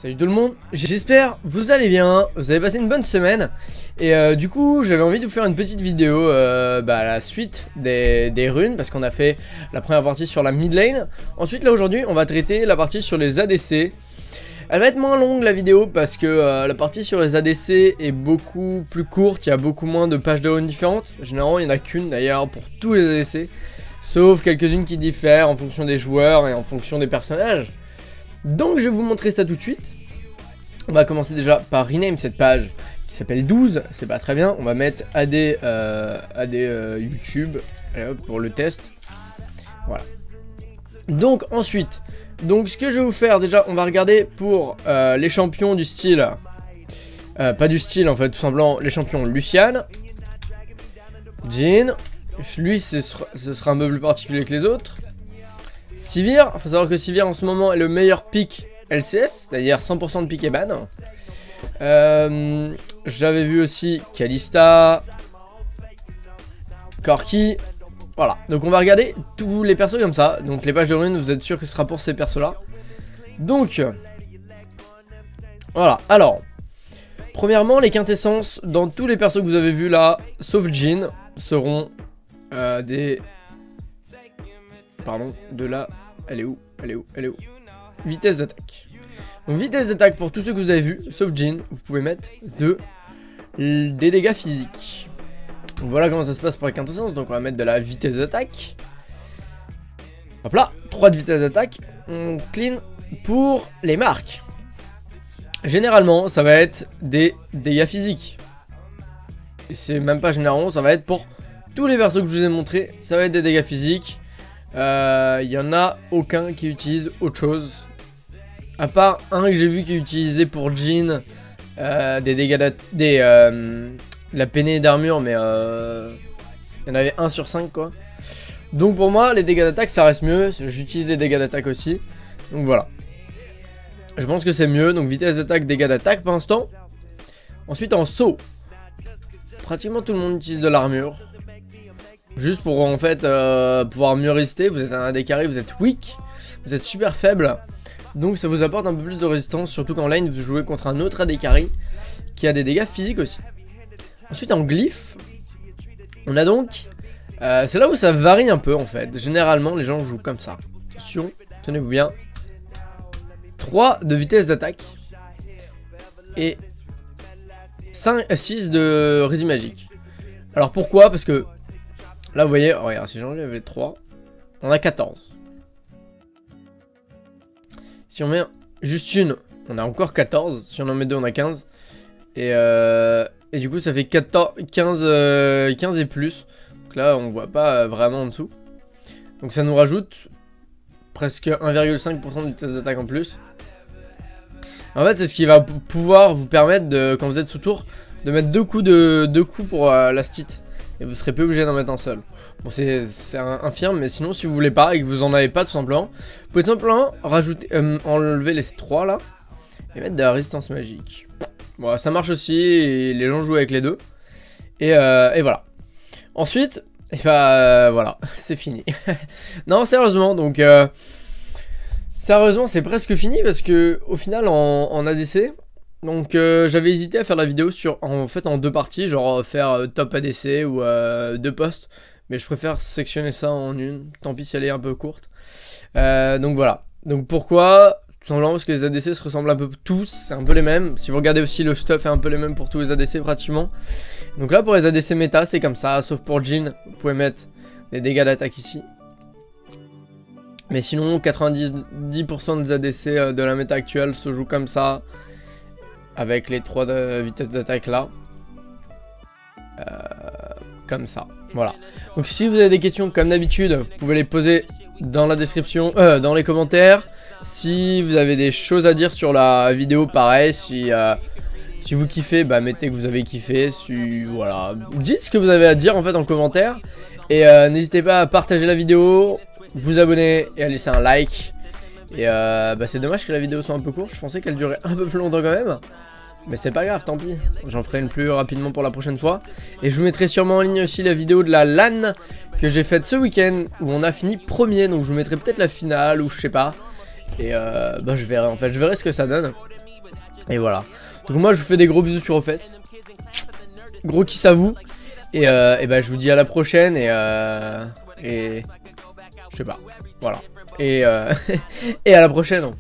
Salut tout le monde, j'espère vous allez bien, vous avez passé une bonne semaine. Et du coup j'avais envie de vous faire une petite vidéo à la suite des runes, parce qu'on a fait la première partie sur la mid lane. Ensuite là aujourd'hui on va traiter la partie sur les ADC. Elle va être moins longue la vidéo parce que la partie sur les ADC est beaucoup plus courte, il y a beaucoup moins de pages de runes différentes. Généralement il n'y en a qu'une d'ailleurs pour tous les ADC, sauf quelques-unes qui diffèrent en fonction des joueurs et en fonction des personnages. Donc je vais vous montrer ça tout de suite. On va commencer déjà par rename cette page qui s'appelle 12, c'est pas très bien. On va mettre AD YouTube pour le test. Voilà. Donc ensuite, ce que je vais vous faire déjà, on va regarder pour les champions du style, pas du style en fait, tout simplement les champions Lucian, Jhin, lui ce sera un peu plus particulier que les autres. Sivir, il faut savoir que Sivir en ce moment est le meilleur pick LCS, c'est-à-dire 100% de pick et ban. J'avais vu aussi Kalista, Corki. Voilà, donc on va regarder tous les persos comme ça. Donc les pages de runes, vous êtes sûr que ce sera pour ces persos là. Donc voilà, alors premièrement les quintessences dans tous les persos que vous avez vus là, sauf Jhin, seront de là, elle est où? Vitesse d'attaque. Donc vitesse d'attaque pour tous ceux que vous avez vus, sauf Jhin, vous pouvez mettre des dégâts physiques. Donc voilà comment ça se passe pour la quintessence. Donc on va mettre de la vitesse d'attaque. Hop là, 3 de vitesse d'attaque. On clean pour les marques. Généralement, ça va être des dégâts physiques. Et c'est même pas généralement, ça va être pour tous les persos que je vous ai montré, ça va être des dégâts physiques. Il y en a aucun qui utilise autre chose. À part un que j'ai vu qui est utilisé pour Jhin, des dégâts la peinée d'armure, mais il y en avait 1 sur 5 quoi. Donc pour moi les dégâts d'attaque ça reste mieux, j'utilise les dégâts d'attaque aussi. Donc voilà. Je pense que c'est mieux, donc vitesse d'attaque, dégâts d'attaque pour l'instant. Ensuite en saut, pratiquement tout le monde utilise de l'armure. Juste pour en fait pouvoir mieux résister. Vous êtes un AD carry, vous êtes weak, vous êtes super faible. Donc ça vous apporte un peu plus de résistance, surtout qu'en lane vous jouez contre un autre AD carry qui a des dégâts physiques aussi. Ensuite en glyphe, on a donc, c'est là où ça varie un peu en fait. Généralement les gens jouent comme ça. Attention, tenez-vous bien. 3 de vitesse d'attaque et 6 de résine magique. Alors pourquoi? Parce que là vous voyez, regarde, si j'enlève 3, on a 14. Si on met juste une, on a encore 14. Si on en met 2, on a 15. Et du coup ça fait 15 et plus. Donc là on voit pas vraiment en dessous. Donc ça nous rajoute presque 1,5% de vitesse d'attaque en plus. En fait c'est ce qui va pouvoir vous permettre de, quand vous êtes sous tour, de mettre deux coups pour la stit. Et vous serez pas obligé d'en mettre un seul. Bon c'est infirme, mais sinon si vous voulez pas et que vous en avez pas tout simplement, vous pouvez tout simplement rajouter, enlever les 3 là et mettre de la résistance magique. Bon ça marche aussi et les gens jouent avec les deux. Et voilà. Ensuite, voilà, c'est fini. Non sérieusement, donc sérieusement c'est presque fini parce que au final en ADC. Donc j'avais hésité à faire la vidéo en 2 parties, genre faire top ADC ou 2 posts. Mais je préfère sectionner ça en une, tant pis si elle est un peu courte. Donc voilà. Donc pourquoi? Tout simplement parce que les ADC se ressemblent un peu tous, c'est un peu les mêmes. Si vous regardez aussi le stuff est un peu les mêmes pour tous les ADC pratiquement. Donc là pour les ADC méta c'est comme ça, sauf pour Jhin, vous pouvez mettre des dégâts d'attaque ici. Mais sinon 90% des ADC de la méta actuelle se jouent comme ça. Avec les 3 de vitesse d'attaque là. Comme ça. Voilà. Donc si vous avez des questions comme d'habitude, vous pouvez les poser dans la description, dans les commentaires. Si vous avez des choses à dire sur la vidéo, pareil. Si vous kiffez, bah mettez que vous avez kiffé. Voilà. Dites ce que vous avez à dire en fait en commentaire. Et n'hésitez pas à partager la vidéo, vous abonner et à laisser un like. Et c'est dommage que la vidéo soit un peu courte, je pensais qu'elle durait un peu plus longtemps quand même. Mais c'est pas grave, tant pis, j'en ferai une plus rapidement pour la prochaine fois. Et je vous mettrai sûrement en ligne aussi la vidéo de la LAN que j'ai faite ce week-end, où on a fini premier. Donc je vous mettrai peut-être la finale ou je sais pas. Et je verrai en fait, je verrai ce que ça donne. Et voilà. Donc moi je vous fais des gros bisous sur vos fesses. Gros kiss à vous. Et bah je vous dis à la prochaine et je sais pas. Voilà. Et, et à la prochaine.